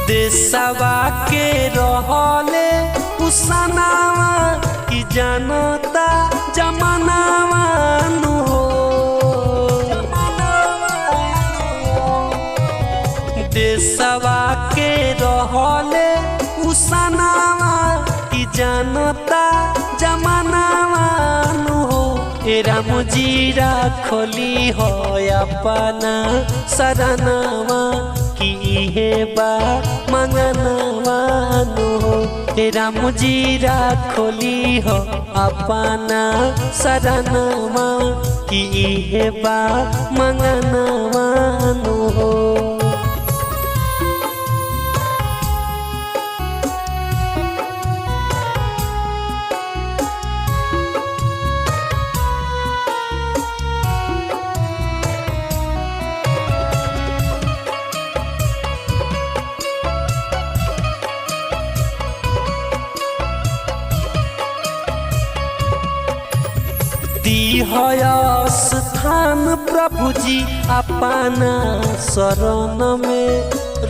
देशवा के रहले उसानावा की जानता जमानावा नु हो। देशवा के रहले उसानावा की जानता जमानावा नु हो। राम जीरा खोली हो अपना सरनावा की बा मंगनवा नु हो। राम जीरा खोली हो अपना सरनावा की बा मंगनवा नु हो। स्थान प्रभु जी अपना शरण में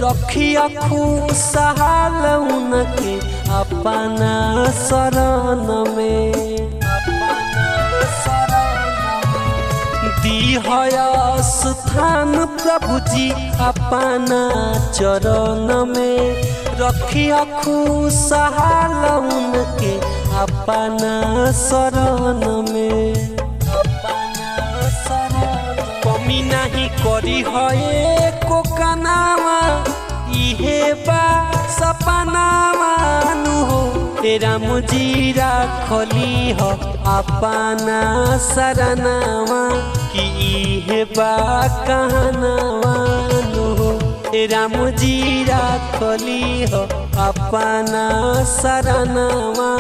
रखिया खुशहाल उनके अपना शरण में। स्थान प्रभु जी अपना चरण में रखिया खुशहाल उनके अपना शरण में। कमी नहीं करी है को कनावा इहे बा सपनावा नु हो। राम जीरा खोली हो अपना सरनावा की इहे बा कहनावा नु हो। राम जीरा खोली हो अपना सरनावा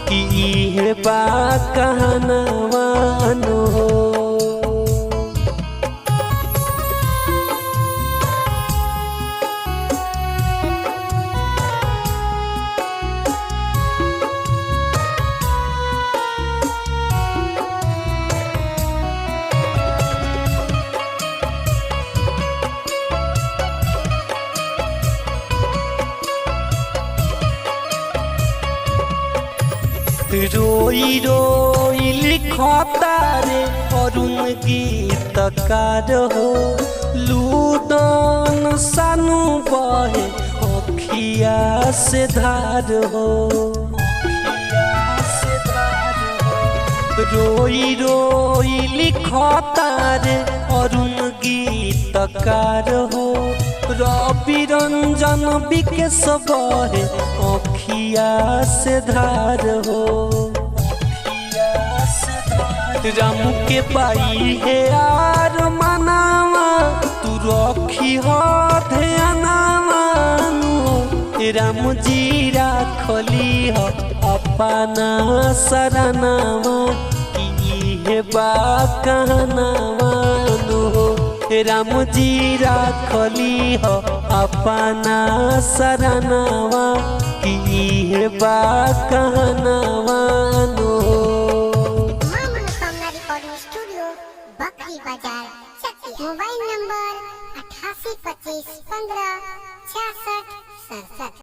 की इहे बा कहनावा नु हो। रोई रोई लिखता रे अरुण गीतकार हो। लूडन सानू बहे अखिया से धार हो। रोई रोई लिखता रे अरुण गीतकार हो। रवि रंजन विकेश बहे अखिया से धार हो। राम के पाई है यार मनावा तू रखी हो ध्यानावा नु। राम जीरा खोली हो अपना सरनावा की बा कहनावा नु हो। राम जीरा खोली हो अपना सरनावा की बा कहनावा नु हो। Mobile number 8825156667।